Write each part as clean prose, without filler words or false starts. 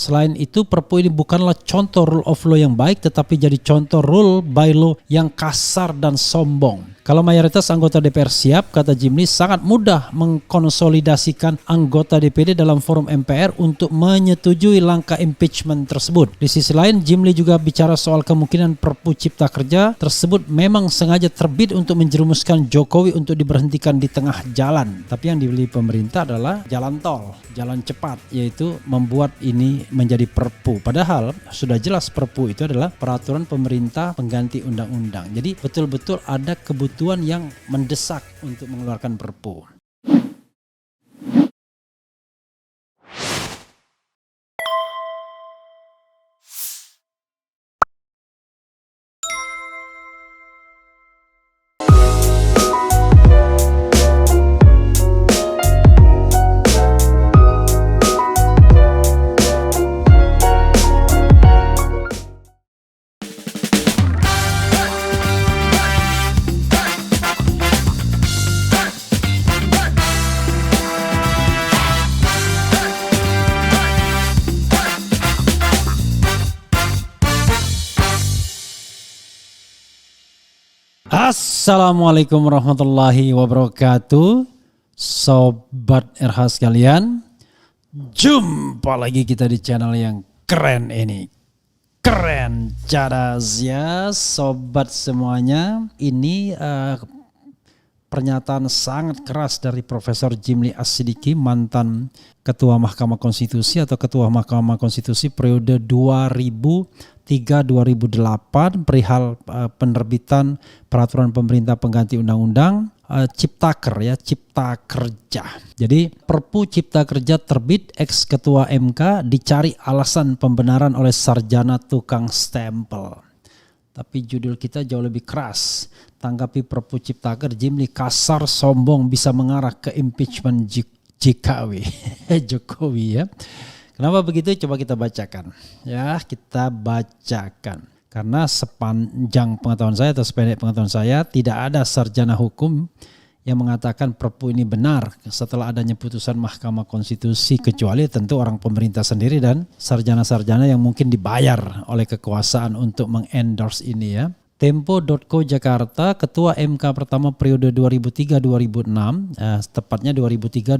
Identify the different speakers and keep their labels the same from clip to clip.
Speaker 1: Selain itu, Perpu ini bukanlah contoh rule of law yang baik, tetapi jadi contoh rule by law yang kasar dan sombong. Kalau mayoritas anggota DPR siap, kata Jimli, sangat mudah mengkonsolidasikan anggota DPD dalam forum MPR untuk menyetujui langkah impeachment tersebut. Di sisi lain, Jimli juga bicara soal kemungkinan Perpu Cipta Kerja tersebut memang sengaja terbit untuk menjerumuskan Jokowi untuk diberhentikan di tengah jalan. Tapi yang dibeli pemerintah adalah jalan tol, jalan cepat, yaitu membuat ini menjadi Perpu. Padahal sudah jelas Perpu itu adalah peraturan pemerintah pengganti undang-undang. Jadi betul-betul ada kebutuhan yang mendesak untuk mengeluarkan Perpu. Assalamualaikum warahmatullahi wabarakatuh, Sobat RH sekalian. Jumpa lagi kita di channel yang keren ini. Keren cadas ya sobat semuanya. Ini pernyataan sangat keras dari Profesor Jimli As-Sidiki, mantan Ketua Mahkamah Konstitusi atau Ketua Mahkamah Konstitusi periode 2003-2008 perihal penerbitan peraturan pemerintah pengganti undang-undang Ciptaker ya, Cipta Kerja. Jadi Perpu Cipta Kerja terbit, ex Ketua MK dicari alasan pembenaran oleh sarjana tukang stempel. Tapi judul kita jauh lebih keras. Tanggapi Perpu Ciptaker, Jimli kasar sombong bisa mengarah ke impeachment Jokowi. Jokowi ya. Kenapa begitu? Coba kita bacakan. Ya, kita bacakan. Karena sepanjang pengetahuan saya atau sependek pengetahuan saya, tidak ada sarjana hukum yang mengatakan Perpu ini benar setelah adanya putusan Mahkamah Konstitusi, kecuali tentu orang pemerintah sendiri dan sarjana-sarjana yang mungkin dibayar oleh kekuasaan untuk mengendorse ini ya. Tempo.co Jakarta, Ketua MK pertama periode 2003-2006, tepatnya 2003-2008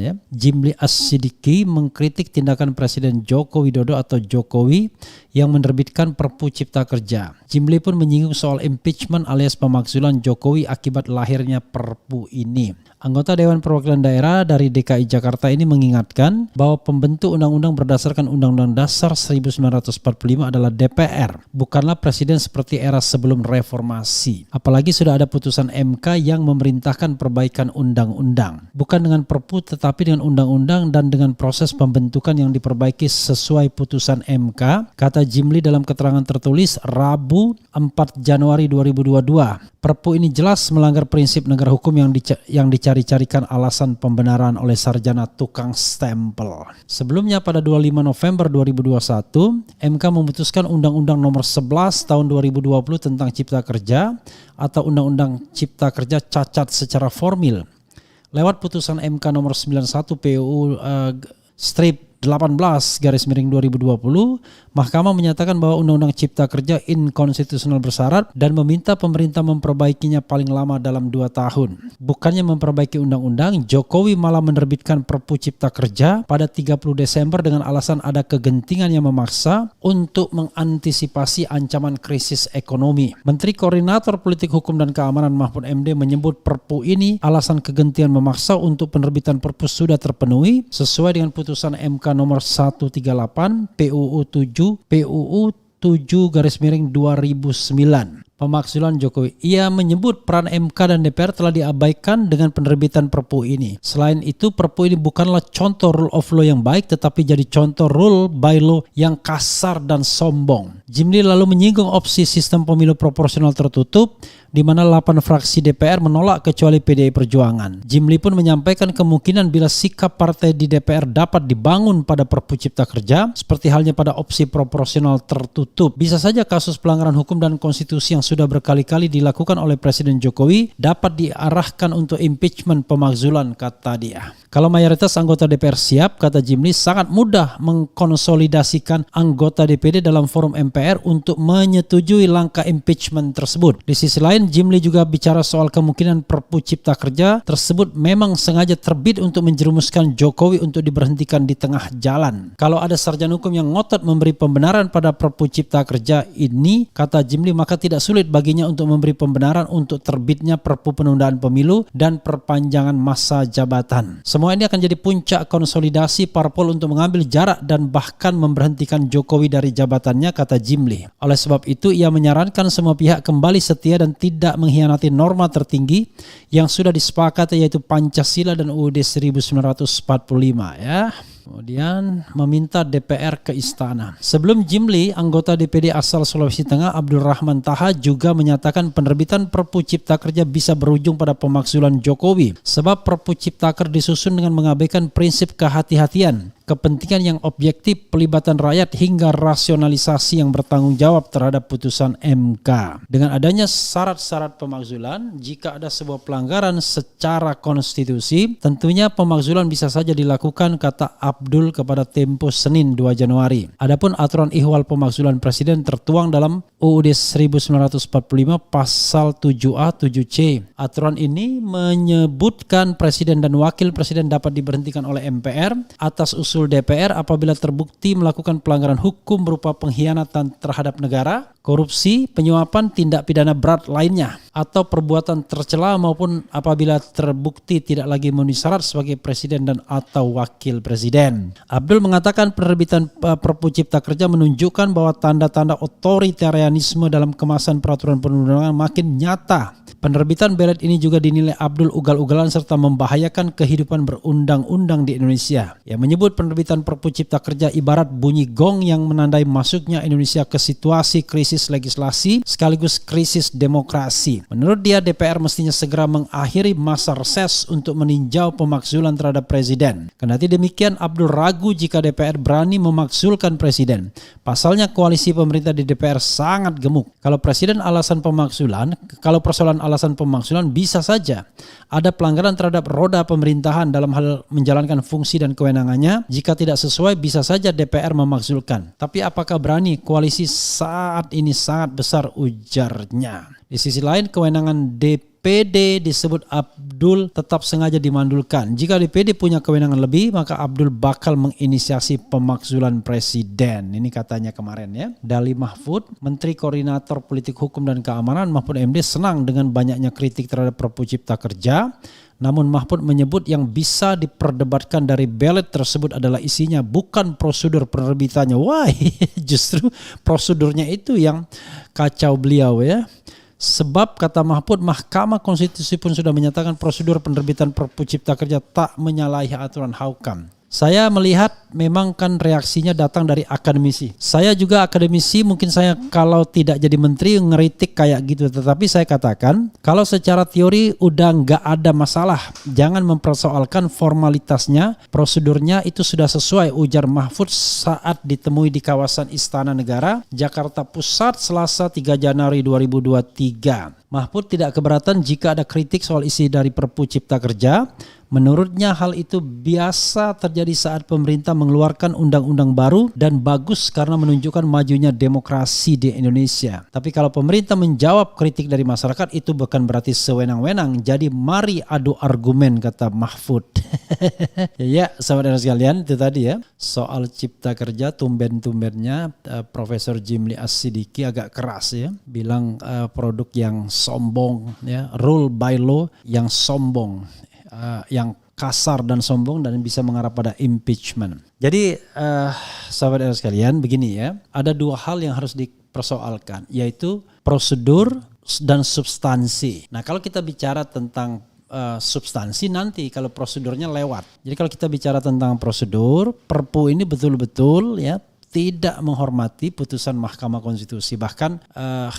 Speaker 1: ya. Jimli As-Sidiki mengkritik tindakan Presiden Joko Widodo atau Jokowi yang menerbitkan Perpu Cipta Kerja. Jimli pun menyinggung soal impeachment alias pemakzulan Jokowi akibat lahirnya Perpu ini. Anggota Dewan Perwakilan Daerah dari DKI Jakarta ini mengingatkan bahwa pembentuk undang-undang berdasarkan Undang-Undang Dasar 1945 adalah DPR, bukanlah presiden seperti era sebelum reformasi. Apalagi sudah ada putusan MK yang memerintahkan perbaikan undang-undang. Bukan dengan Perpu tetapi dengan undang-undang dan dengan proses pembentukan yang diperbaiki sesuai putusan MK, kata Jimli dalam keterangan tertulis Rabu 4 Januari 2022. Perpu ini jelas melanggar prinsip negara hukum yang dicari-carikan alasan pembenaran oleh sarjana tukang stempel. Sebelumnya pada 25 November 2021, MK memutuskan Undang-Undang Nomor 11 Tahun 2020 tentang Cipta Kerja atau Undang-Undang Cipta Kerja cacat secara formil. Lewat putusan MK Nomor 91 PUU strip 18/2020, Mahkamah menyatakan bahwa Undang-Undang Cipta Kerja inkonstitusional bersyarat dan meminta pemerintah memperbaikinya paling lama dalam 2 tahun. Bukannya memperbaiki undang-undang, Jokowi malah menerbitkan Perpu Cipta Kerja pada 30 Desember dengan alasan ada kegentingan yang memaksa untuk mengantisipasi ancaman krisis ekonomi. Menteri Koordinator Politik Hukum dan Keamanan Mahfud MD menyebut Perpu ini alasan kegentingan memaksa untuk penerbitan Perpu sudah terpenuhi sesuai dengan putusan MK nomor 138 PUU 7/2009. Pemakzulan Jokowi. Ia menyebut peran MK dan DPR telah diabaikan dengan penerbitan Perpu ini. Selain itu, Perpu ini bukanlah contoh rule of law yang baik, tetapi jadi contoh rule by law yang kasar dan sombong. Jimli lalu menyinggung opsi sistem pemilu proporsional tertutup di mana 8 fraksi DPR menolak kecuali PDI Perjuangan. Jimli pun menyampaikan kemungkinan bila sikap partai di DPR dapat dibangun pada Perpu Cipta Kerja, seperti halnya pada opsi proporsional tertutup, bisa saja kasus pelanggaran hukum dan konstitusi yang sudah berkali-kali dilakukan oleh Presiden Jokowi dapat diarahkan untuk impeachment pemakzulan, kata dia. Kalau mayoritas anggota DPR siap, kata Jimli, sangat mudah mengkonsolidasikan anggota DPD dalam forum MPR untuk menyetujui langkah impeachment tersebut. Di sisi lain, Jimli juga bicara soal kemungkinan Perpu Cipta Kerja tersebut memang sengaja terbit untuk menjerumuskan Jokowi untuk diberhentikan di tengah jalan. Kalau ada sarjana hukum yang ngotot memberi pembenaran pada Perpu Cipta Kerja ini, kata Jimli, maka tidak sulit baginya untuk memberi pembenaran untuk terbitnya Perpu Penundaan Pemilu dan perpanjangan masa jabatan. Semua ini akan jadi puncak konsolidasi parpol untuk mengambil jarak dan bahkan memberhentikan Jokowi dari jabatannya, kata Jimli. Oleh sebab itu, ia menyarankan semua pihak kembali setia dan tidak mengkhianati norma tertinggi yang sudah disepakati, yaitu Pancasila dan UUD 1945 ya. Kemudian meminta DPR ke istana. Sebelum Jimli, anggota DPD asal Sulawesi Tengah Abdul Rahman Taha juga menyatakan penerbitan Perpu Cipta Kerja bisa berujung pada pemakzulan Jokowi. Sebab Perpu Cipta Kerja disusun dengan mengabaikan prinsip kehati-hatian, kepentingan yang objektif, pelibatan rakyat hingga rasionalisasi yang bertanggung jawab terhadap putusan MK. Dengan adanya syarat-syarat pemakzulan, jika ada sebuah pelanggaran secara konstitusi, tentunya pemakzulan bisa saja dilakukan, kata Abdul kepada Tempo Senin 2 Januari. Adapun aturan ihwal pemakzulan presiden tertuang dalam UUD 1945 pasal 7A 7C. Aturan ini menyebutkan presiden dan wakil presiden dapat diberhentikan oleh MPR atas usul DPR apabila terbukti melakukan pelanggaran hukum berupa pengkhianatan terhadap negara, korupsi, penyuapan, tindak pidana berat lainnya, atau perbuatan tercela, maupun apabila terbukti tidak lagi memenuhi syarat sebagai presiden dan atau wakil presiden. Abdul mengatakan penerbitan Perpu Cipta Kerja menunjukkan bahwa tanda-tanda otoritarianisme dalam kemasan peraturan perundang-undangan makin nyata. Penerbitan belet ini juga dinilai Abdul ugal-ugalan serta membahayakan kehidupan berundang-undang di Indonesia. Ia menyebut penerbitan Perpu Cipta Kerja ibarat bunyi gong yang menandai masuknya Indonesia ke situasi krisis legislasi sekaligus krisis demokrasi. Menurut dia, DPR mestinya segera mengakhiri masa reses untuk meninjau pemakzulan terhadap presiden. Kendati demikian, Abdul ragu jika DPR berani memakzulkan presiden. Pasalnya koalisi pemerintah di DPR sangat gemuk. Kalau persoalan alasan pemakzulan bisa saja ada pelanggaran terhadap roda pemerintahan dalam hal menjalankan fungsi dan kewenangannya. Jika tidak sesuai, bisa saja DPR memakzulkan. Tapi apakah berani? Koalisi saat ini sangat besar, ujarnya. Di sisi lain, kewenangan DPD disebut Abdul tetap sengaja dimandulkan. Jika DPD punya kewenangan lebih, maka Abdul bakal menginisiasi pemakzulan presiden. Ini katanya kemarin ya. Dali Mahfud, Menteri Koordinator Politik Hukum dan Keamanan Mahfud MD senang dengan banyaknya kritik terhadap Perpu Cipta Kerja. Namun Mahfud menyebut yang bisa diperdebatkan dari belet tersebut adalah isinya, bukan prosedur penerbitannya. Wah, justru prosedurnya itu yang kacau beliau ya. Sebab kata Mahfud, Mahkamah Konstitusi pun sudah menyatakan prosedur penerbitan Perpu Cipta Kerja tak menyalahi aturan HUKAM. Saya melihat memang kan reaksinya datang dari akademisi. Saya juga akademisi, mungkin saya kalau tidak jadi menteri ngeritik kayak gitu. Tetapi saya katakan kalau secara teori udah nggak ada masalah. Jangan mempersoalkan formalitasnya, prosedurnya itu sudah sesuai, ujar Mahfud saat ditemui di kawasan Istana Negara, Jakarta Pusat, Selasa 3 Januari 2023. Mahfud tidak keberatan jika ada kritik soal isi dari Perpu Cipta Kerja. Menurutnya hal itu biasa terjadi saat pemerintah mengeluarkan undang-undang baru dan bagus karena menunjukkan majunya demokrasi di Indonesia. Tapi kalau pemerintah menjawab kritik dari masyarakat, itu bukan berarti sewenang-wenang. Jadi mari adu argumen, kata Mahfud. Ya, sahabat sekalian, itu tadi ya. Soal Cipta Kerja, tumben-tumbennya Profesor Jimli As-Sidiki agak keras ya. Bilang produk yang sombong ya, rule by law yang sombong. Yang kasar dan sombong dan bisa mengarah pada impeachment. Jadi sahabat sekalian, begini ya, ada dua hal yang harus dipersoalkan, yaitu prosedur dan substansi. Nah, kalau kita bicara tentang substansi nanti kalau prosedurnya lewat. Jadi kalau kita bicara tentang prosedur, Perpu ini betul-betul ya tidak menghormati putusan Mahkamah Konstitusi. Bahkan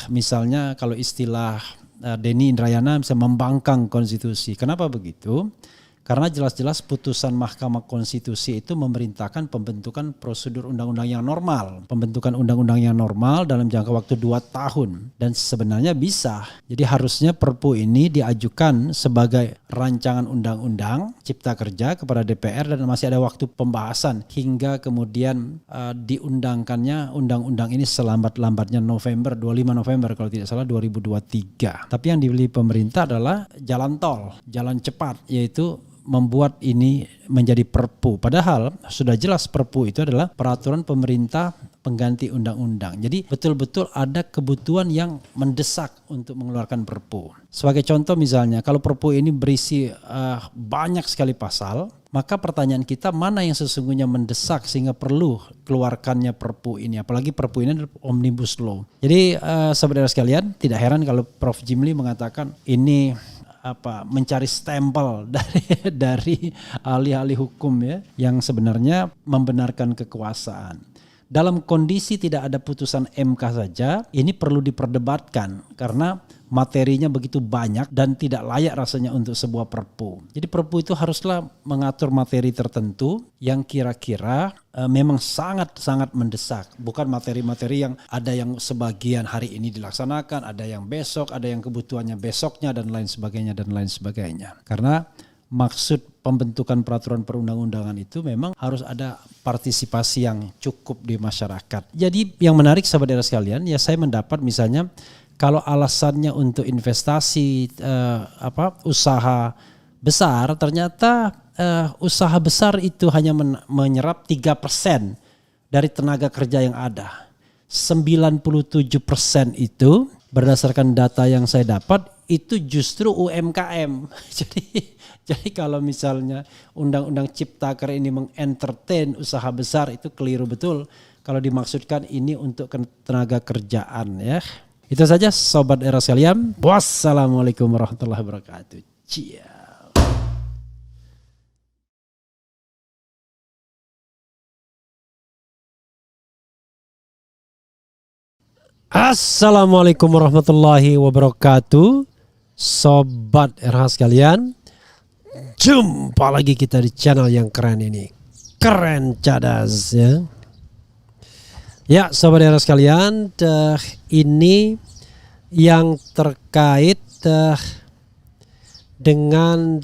Speaker 1: misalnya kalau istilah Denny Indrayana bisa membangkang konstitusi. Kenapa begitu? Karena jelas-jelas putusan Mahkamah Konstitusi itu memerintahkan pembentukan prosedur undang-undang yang normal. Pembentukan undang-undang yang normal dalam jangka waktu 2 tahun. Dan sebenarnya bisa. Jadi harusnya Perpu ini diajukan sebagai rancangan undang-undang Cipta Kerja kepada DPR dan masih ada waktu pembahasan hingga kemudian diundangkannya undang-undang ini selambat-lambatnya November, 25 November kalau tidak salah 2023. Tapi yang dipilih pemerintah adalah jalan tol, jalan cepat, yaitu membuat ini menjadi Perpu. Padahal sudah jelas Perpu itu adalah peraturan pemerintah pengganti undang-undang. Jadi betul-betul ada kebutuhan yang mendesak untuk mengeluarkan Perpu. Sebagai contoh misalnya, kalau Perpu ini berisi banyak sekali pasal, maka pertanyaan kita mana yang sesungguhnya mendesak sehingga perlu keluarkannya Perpu ini. Apalagi Perpu ini adalah Omnibus Law. Jadi saudara sekalian, tidak heran kalau Prof. Jimli mengatakan ini mencari stempel dari ahli-ahli hukum ya yang sebenarnya membenarkan kekuasaan. Dalam kondisi tidak ada putusan MK saja, ini perlu diperdebatkan karena materinya begitu banyak dan tidak layak rasanya untuk sebuah Perpu. Jadi Perpu itu haruslah mengatur materi tertentu yang kira-kira memang sangat-sangat mendesak. Bukan materi-materi yang ada yang sebagian hari ini dilaksanakan, ada yang besok, ada yang kebutuhannya besoknya dan lain sebagainya dan lain sebagainya. Karena maksud pembentukan peraturan perundang-undangan itu memang harus ada partisipasi yang cukup di masyarakat. Jadi yang menarik sahabat sekalian, ya saya mendapat misalnya kalau alasannya untuk investasi usaha besar, ternyata usaha besar itu hanya menyerap 3% dari tenaga kerja yang ada. 97% itu berdasarkan data yang saya dapat itu justru UMKM. Jadi kalau misalnya undang-undang Ciptaker ini mengentertain usaha besar itu keliru betul kalau dimaksudkan ini untuk tenaga kerjaan ya. Itu saja sobat era sekalian. Wassalamualaikum warahmatullahi wabarakatuh. Ciao. Assalamualaikum warahmatullahi wabarakatuh. Sobat era sekalian. Jumpa lagi kita di channel yang keren ini. Keren cadas ya. Ya sobat era sekalian, ini yang terkait dengan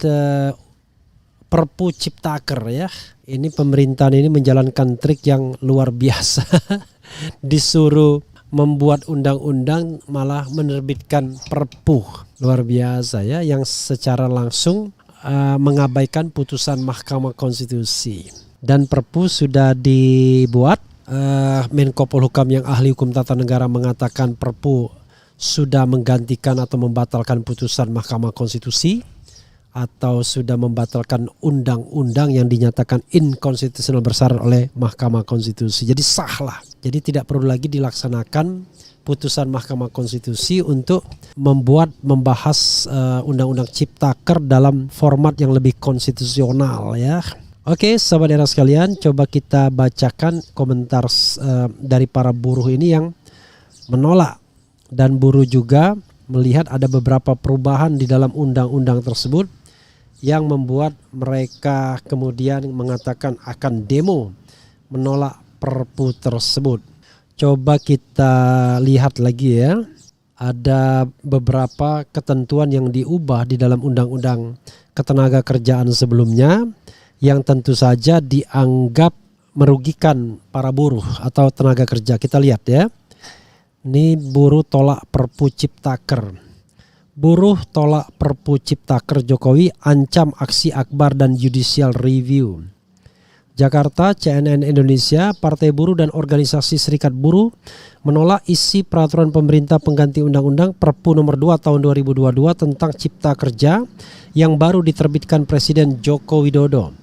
Speaker 1: Perpu Ciptaker ya. Ini pemerintahan ini menjalankan trik yang luar biasa. Disuruh membuat undang-undang malah menerbitkan Perpu. Luar biasa ya, yang secara langsung mengabaikan putusan Mahkamah Konstitusi. Dan Perpu sudah dibuat. Menko Polhukam yang ahli hukum tata negara mengatakan Perpu sudah menggantikan atau membatalkan putusan Mahkamah Konstitusi atau sudah membatalkan undang-undang yang dinyatakan inkonstitusional bersyarat oleh Mahkamah Konstitusi. Jadi sah lah. Jadi tidak perlu lagi dilaksanakan putusan Mahkamah Konstitusi untuk membahas undang-undang Ciptaker dalam format yang lebih konstitusional ya. Oke, sahabat era sekalian, coba kita bacakan komentar dari para buruh ini yang menolak. Dan buruh juga melihat ada beberapa perubahan di dalam undang-undang tersebut yang membuat mereka kemudian mengatakan akan demo menolak Perpu tersebut. Coba kita lihat lagi ya. Ada beberapa ketentuan yang diubah di dalam undang-undang ketenaga kerjaan sebelumnya yang tentu saja dianggap merugikan para buruh atau tenaga kerja. Kita lihat ya. Ini buruh tolak Perpu Ciptaker. Buruh tolak Perpu Ciptaker, Jokowi ancam aksi akbar dan judicial review. Jakarta, CNN Indonesia, Partai Buruh dan Organisasi Serikat Buruh menolak isi peraturan pemerintah pengganti undang-undang Perpu nomor 2 tahun 2022 tentang Cipta Kerja yang baru diterbitkan Presiden Joko Widodo.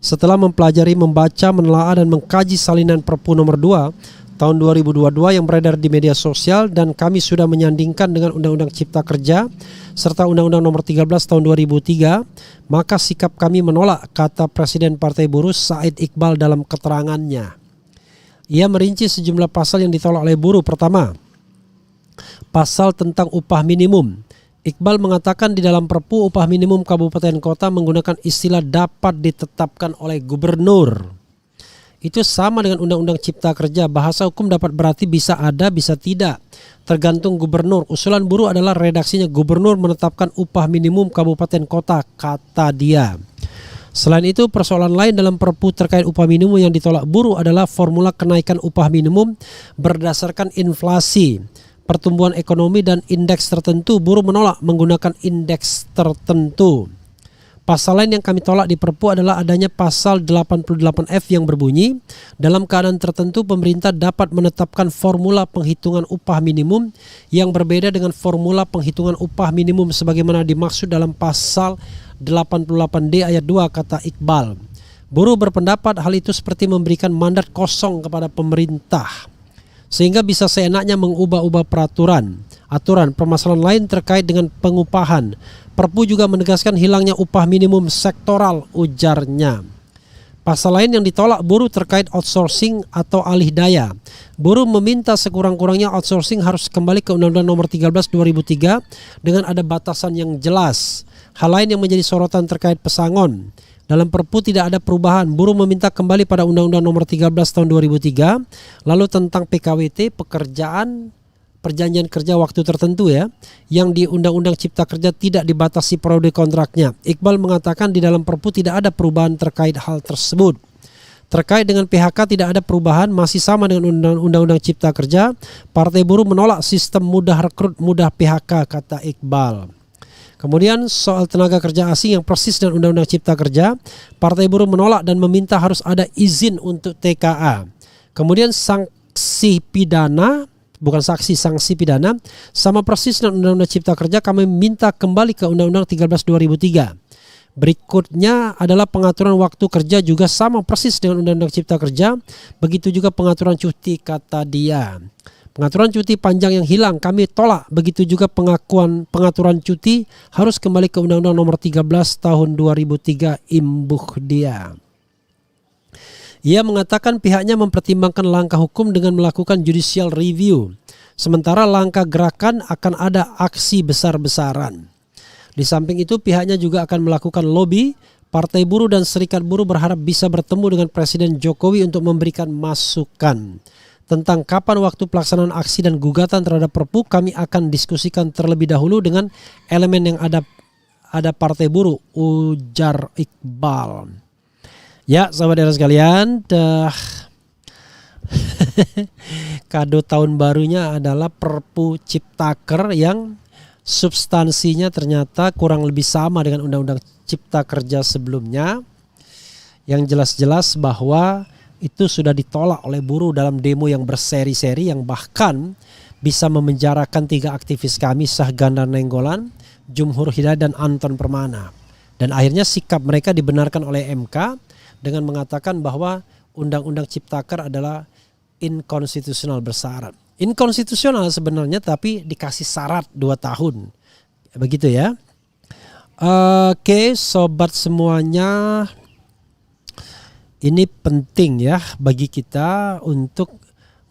Speaker 1: Setelah mempelajari, membaca, menelaah dan mengkaji salinan Perpu nomor 2 tahun 2022 yang beredar di media sosial dan kami sudah menyandingkan dengan Undang-Undang Cipta Kerja serta Undang-Undang nomor 13 tahun 2003, maka sikap kami menolak, kata Presiden Partai Buruh Said Iqbal dalam keterangannya. Ia merinci sejumlah pasal yang ditolak oleh buruh. Pertama,
Speaker 2: pasal tentang upah minimum. Iqbal mengatakan di dalam Perpu upah minimum kabupaten kota menggunakan istilah dapat ditetapkan oleh gubernur. Itu sama dengan Undang-Undang Cipta Kerja. Bahasa hukum dapat berarti bisa ada, bisa tidak, tergantung gubernur. Usulan buruh adalah redaksinya gubernur menetapkan upah minimum kabupaten kota, kata dia. Selain itu, persoalan lain dalam Perpu terkait upah minimum yang ditolak buruh adalah formula kenaikan upah minimum berdasarkan inflasi, pertumbuhan ekonomi dan indeks tertentu. Buruh menolak menggunakan indeks tertentu. Pasal lain yang kami tolak di Perpu adalah adanya pasal 88F yang berbunyi, dalam keadaan tertentu pemerintah dapat menetapkan formula penghitungan upah minimum yang berbeda dengan formula penghitungan upah minimum sebagaimana dimaksud dalam pasal 88D ayat 2, kata Iqbal. Buruh berpendapat hal itu seperti memberikan mandat kosong kepada pemerintah, sehingga bisa seenaknya mengubah-ubah aturan. Permasalahan lain terkait dengan pengupahan. Perpu juga menegaskan hilangnya upah minimum sektoral, ujarnya. Pasal lain yang ditolak buruh terkait outsourcing atau alih daya. Buruh meminta sekurang-kurangnya outsourcing harus kembali ke Undang-Undang Nomor 13 2003 dengan ada batasan yang jelas. Hal lain yang menjadi sorotan terkait pesangon. Dalam Perpu tidak ada perubahan. Buruh meminta kembali pada Undang-Undang Nomor 13 tahun 2003. Lalu tentang PKWT, perjanjian kerja waktu tertentu ya, yang di Undang-Undang Cipta Kerja tidak dibatasi periode kontraknya. Iqbal mengatakan di dalam Perpu tidak ada perubahan terkait hal tersebut. Terkait dengan PHK tidak ada perubahan, masih sama dengan Undang-Undang Cipta Kerja. Partai Buruh menolak sistem mudah rekrut, mudah PHK, kata Iqbal. Kemudian soal tenaga kerja asing yang persis dengan Undang-Undang Cipta Kerja, Partai Buruh menolak dan meminta harus ada izin untuk TKA. Kemudian sanksi pidana sama persis dengan Undang-Undang Cipta Kerja, kami minta kembali ke Undang-Undang 13 2003. Berikutnya adalah pengaturan waktu kerja juga sama persis dengan Undang-Undang Cipta Kerja. Begitu juga pengaturan cuti, kata dia. Pengaturan cuti panjang yang hilang kami tolak. Begitu juga pengaturan cuti harus kembali ke Undang-Undang Nomor 13 tahun 2003, imbuh dia. Ia mengatakan pihaknya mempertimbangkan langkah hukum dengan melakukan judicial review. Sementara langkah gerakan akan ada aksi besar-besaran. Di samping itu pihaknya juga akan melakukan lobby. Partai Buruh dan Serikat Buruh berharap bisa bertemu dengan Presiden Jokowi untuk memberikan masukan. Tentang kapan waktu pelaksanaan aksi dan gugatan terhadap Perpu kami akan diskusikan terlebih dahulu dengan elemen yang ada Partai Buruh, ujar Iqbal. Ya, sahabat era sekalian, kado tahun barunya adalah Perpu Ciptaker yang substansinya ternyata kurang lebih sama dengan Undang-Undang Cipta Kerja sebelumnya, yang jelas-jelas bahwa itu sudah ditolak oleh buruh dalam demo yang berseri-seri, yang bahkan bisa memenjarakan 3 aktivis kami, Syahganda Nenggolan, Jumhur Hidayat dan Anton Permana. Dan akhirnya sikap mereka dibenarkan oleh MK dengan mengatakan bahwa Undang-Undang Ciptaker adalah inkonstitusional bersyarat. Inkonstitusional sebenarnya, tapi dikasih syarat 2 tahun. Begitu ya. Oke, sobat semuanya. Ini penting ya bagi kita untuk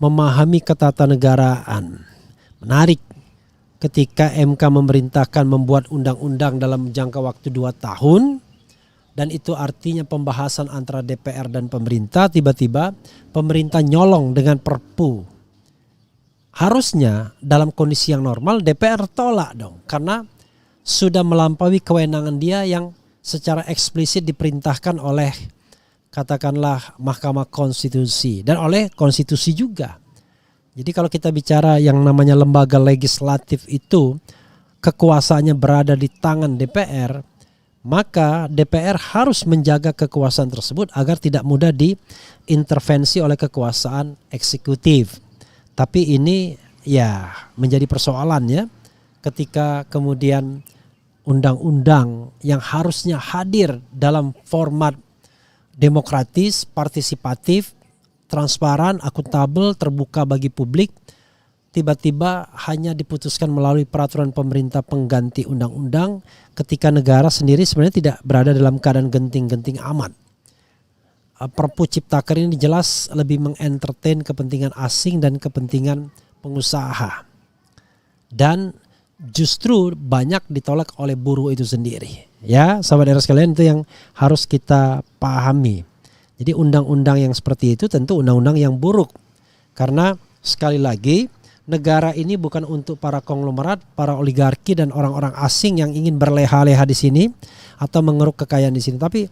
Speaker 2: memahami ketatanegaraan. Menarik ketika MK memerintahkan membuat undang-undang dalam jangka waktu 2 tahun. Dan itu artinya pembahasan antara DPR dan pemerintah, tiba-tiba pemerintah nyolong dengan Perpu. Harusnya dalam kondisi yang normal DPR tolak dong, karena sudah melampaui kewenangan dia yang secara eksplisit diperintahkan oleh katakanlah Mahkamah Konstitusi dan oleh konstitusi juga. Jadi kalau kita bicara yang namanya lembaga legislatif itu kekuasaannya berada di tangan DPR, maka DPR harus menjaga kekuasaan tersebut agar tidak mudah diintervensi oleh kekuasaan eksekutif. Tapi ini ya menjadi persoalan ya, ketika kemudian undang-undang yang harusnya hadir dalam format demokratis, partisipatif, transparan, akuntabel, terbuka bagi publik, tiba-tiba hanya diputuskan melalui peraturan pemerintah pengganti undang-undang ketika negara sendiri sebenarnya tidak berada dalam keadaan genting-genting amat. Perpu Ciptaker ini jelas lebih mengentertain kepentingan asing dan kepentingan pengusaha. dan justru banyak ditolak oleh buruh itu sendiri. Ya, sahabat era sekalian, itu yang harus kita pahami. Jadi undang-undang yang seperti itu tentu undang-undang yang buruk. Karena sekali lagi negara ini bukan untuk para konglomerat, para oligarki dan orang-orang asing yang ingin berleha-leha di sini atau mengeruk kekayaan di sini. Tapi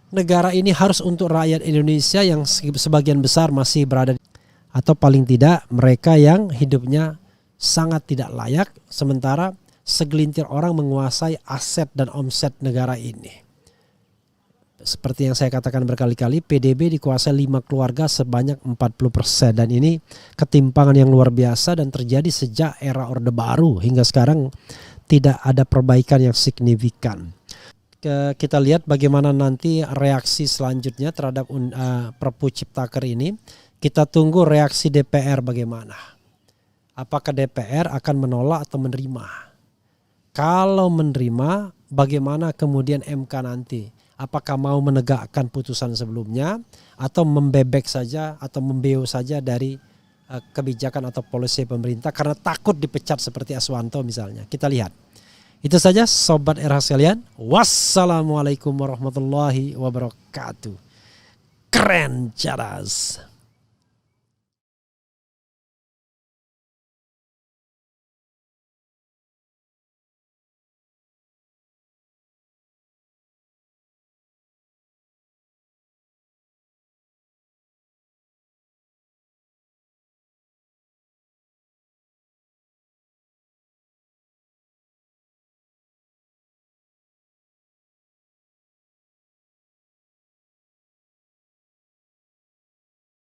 Speaker 2: negara ini harus untuk rakyat Indonesia yang sebagian besar masih berada atau paling tidak mereka yang hidupnya sangat tidak layak, sementara segelintir orang menguasai aset dan omset negara ini. Seperti yang saya katakan berkali-kali, PDB dikuasai 5 keluarga sebanyak 40%, dan ini ketimpangan yang luar biasa dan terjadi sejak era Orde Baru hingga sekarang tidak ada perbaikan yang signifikan. Kita lihat bagaimana nanti reaksi selanjutnya terhadap Perpu Ciptaker ini. Kita tunggu reaksi DPR bagaimana. Apakah DPR akan menolak atau menerima? Kalau menerima, bagaimana kemudian MK nanti? Apakah mau menegakkan putusan sebelumnya atau membebek saja atau membeu saja dari kebijakan atau polisi pemerintah karena takut dipecat seperti Aswanto misalnya? Kita lihat. Itu saja sobat era sekalian. Wassalamualaikum warahmatullahi wabarakatuh. Keren cadas.